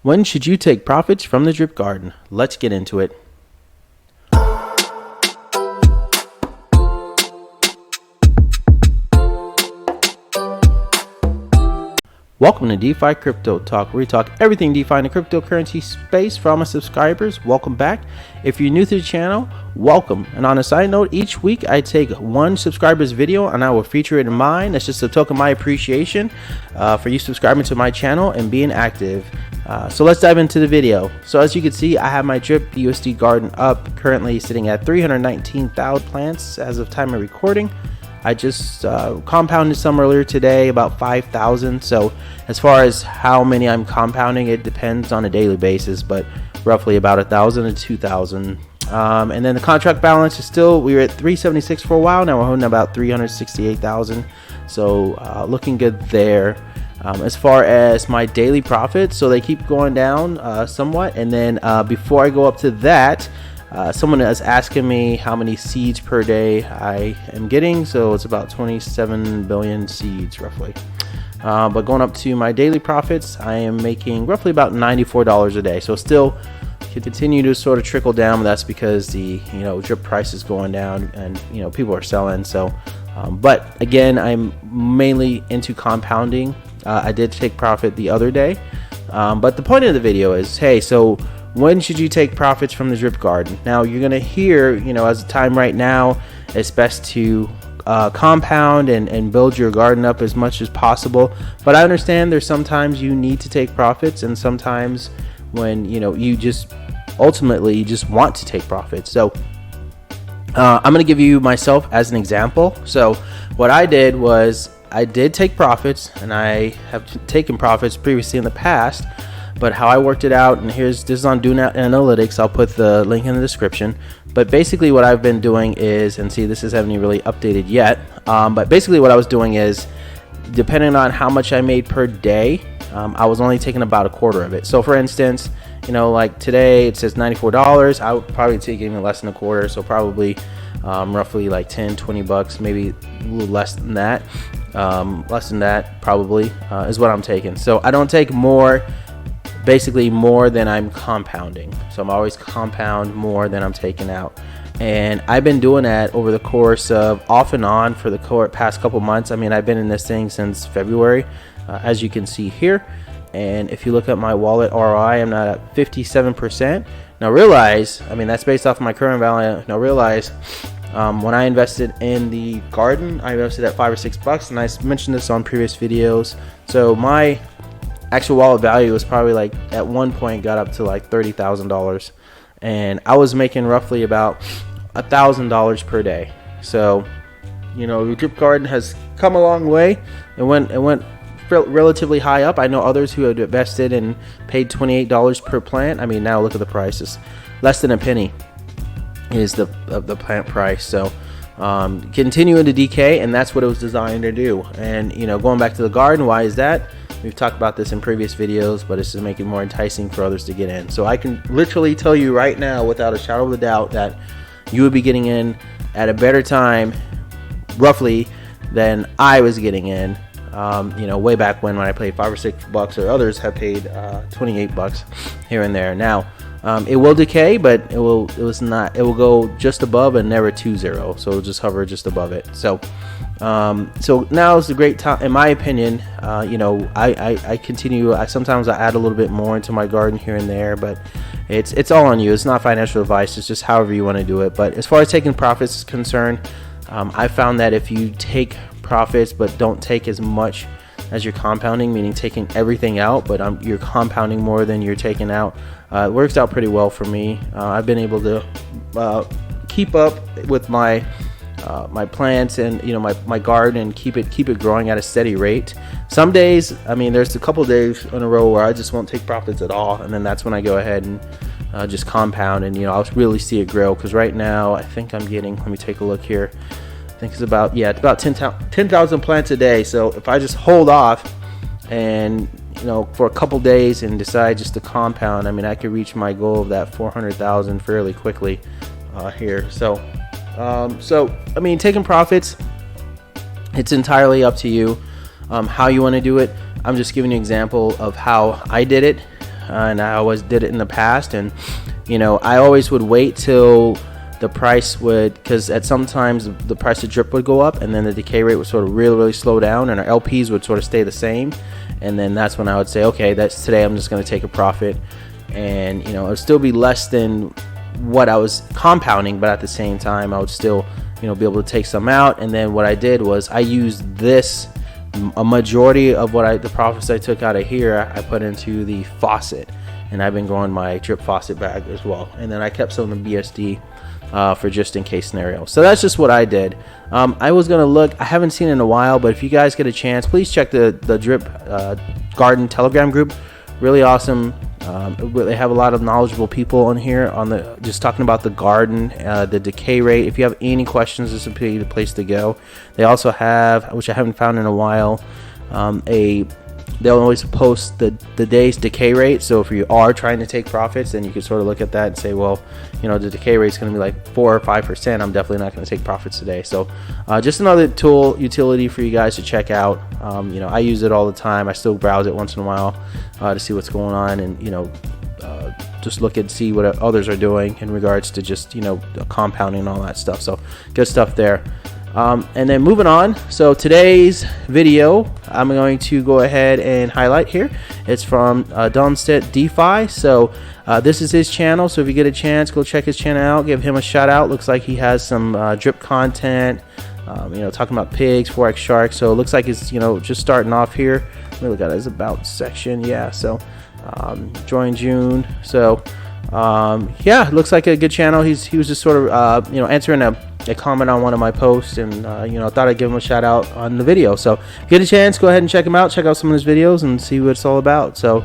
When should you take profits from the drip garden? Let's get into it. Welcome to DeFi Crypto Talk, where we talk everything DeFi in the cryptocurrency space for all my subscribers. Welcome back. If you're new to the channel, welcome. And on a side note, each week I take one subscriber's video and I will feature it in mine. That's just a token of my appreciation for you subscribing to my channel and being active. So let's dive into the video. So as you can see, I have my drip USD garden up, currently sitting at 319,000 plants as of time of recording. I just compounded some earlier today, about 5,000. So as far as how many I'm compounding, it depends on a daily basis, but roughly about 1,000 to 2,000. And then the contract balance is still, we were at 376 for a while. Now we're holding about 368,000. So looking good there. As far as my daily profits, so they keep going down somewhat. And then before I go up to that, someone is asking me how many seeds per day I am getting. So it's about 27 billion seeds roughly. But going up to my daily profits, I am making roughly about $94 a day. So still can continue to sort of trickle down. That's because the drip price is going down and people are selling. So but again, I'm mainly into compounding. I did take profit the other day, but the point of the video is, hey, so when should you take profits from the drip garden? Now you're gonna hear, as a time right now, it's best to compound and build your garden up as much as possible. But I understand there's sometimes you need to take profits, and sometimes when you just ultimately just want to take profits. So I'm gonna give you myself as an example. So what I did was I did take profits, and I have taken profits previously in the past. But how I worked it out, and this is on Do Not Analytics. I'll put the link in the description. But basically what I've been doing is, and see, this hasn't even really updated yet. But basically what I was doing is, depending on how much I made per day, I was only taking about a quarter of it. So for instance, like today it says $94. I would probably take even less than a quarter. So probably roughly like 10, 20 bucks, maybe a little less than that. Less than that probably is what I'm taking. So I don't take basically more than I'm compounding. So I'm always compound more than I'm taking out. And I've been doing that over the course of off and on for the past couple months. I mean, I've been in this thing since February, as you can see here. And if you look at my wallet ROI, I'm not at 57%. Now realize, that's based off of my current value. Now realize, when I invested in the garden, I invested at $5 or $6, and I mentioned this on previous videos. So my actual wallet value was probably like at one point got up to like $30,000, and I was making roughly about $1,000 per day. So the drip garden has come a long way. It went relatively high up. I know others who had invested and paid $28 per plant. Now look at the prices, less than a penny is the plant price. So continuing to decay, and that's what it was designed to do. And going back to the garden, why is that? We've talked about this in previous videos, but it's to make it more enticing for others to get in. So I can literally tell you right now, without a shadow of a doubt, that you would be getting in at a better time, roughly, than I was getting in. Way back when I paid $5 or $6, or others have paid $28 here and there. Now, it will decay, but it will go just above and never to zero. So it'll just hover just above it. So now is the great time, in my opinion. I continue. Sometimes I add a little bit more into my garden here and there, but it's all on you. It's not financial advice. It's just however you want to do it. But as far as taking profits is concerned, I found that if you take profits but don't take as much as you're compounding, meaning taking everything out, but you're compounding more than you're taking out, it works out pretty well for me. I've been able to keep up with my plants and my garden, and keep it growing at a steady rate. Some days, there's a couple days in a row where I just won't take profits at all, and then that's when I go ahead and just compound, and I'll really see it grow. Because right now I think I'm getting, let me take a look here, I think it's about 10,000 plants a day. So if I just hold off and for a couple days and decide just to compound, I could reach my goal of that 400,000 fairly quickly here. So taking profits, it's entirely up to you how you want to do it. I'm just giving you an example of how I did it. and I always did it in the past. And you know, I always would wait till the price would, because at sometimes the price of drip would go up and then the decay rate would sort of really slow down, and our LPs would sort of stay the same. And then that's when I would say, okay, that's today I'm just going to take a profit, and you know, it would still be less than what I was compounding, but at the same time I would still, you know, be able to take some out. And then what I did was I used this, a majority of what the profits I took out of here, I put into the faucet, and I've been growing my drip faucet bag as well. And then I kept some of the BSD for just in case scenario. So that's just what I did. I was gonna look, I haven't seen it in a while, but if you guys get a chance, please check the drip garden Telegram group. Really awesome. They have a lot of knowledgeable people on here on the just talking about the garden, the decay rate. If you have any questions, this would be the place to go. They also have, which I haven't found in a while, they'll always post the day's decay rate. So if you are trying to take profits, then you can sort of look at that and say, well, you know, the decay rate is going to be like 4 or 5%. I'm definitely not going to take profits today. So just another tool utility for you guys to check out. You know, I use it all the time. I still browse it once in a while to see what's going on, and you know, just look and see what others are doing in regards to just, you know, compounding and all that stuff. So good stuff there. And then moving on, so today's video I'm going to go ahead and highlight here. It's from Dunstead DeFi. So this is his channel, so if you get a chance, go check his channel out, give him a shout out. Looks like he has some drip content, you know, talking about pigs, Forex Sharks. So it looks like it's, you know, just starting off here. Let me look at his about section. Yeah, so join June. So yeah, looks like a good channel. He was just sort of you know, answering a comment on one of my posts, and you know, I thought I'd give him a shout out on the video. So if you get a chance, go ahead and check him out, check out some of his videos and see what it's all about. So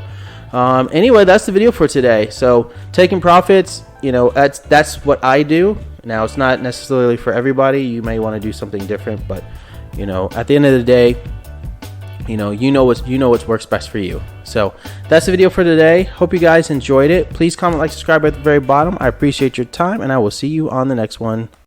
anyway, that's the video for today. So taking profits, you know, that's what I do. Now it's not necessarily for everybody. You may want to do something different, but you know, at the end of the day, you know what works best for you. So that's the video for today. Hope you guys enjoyed it. Please comment, like, subscribe at the very bottom. I appreciate your time, and I will see you on the next one.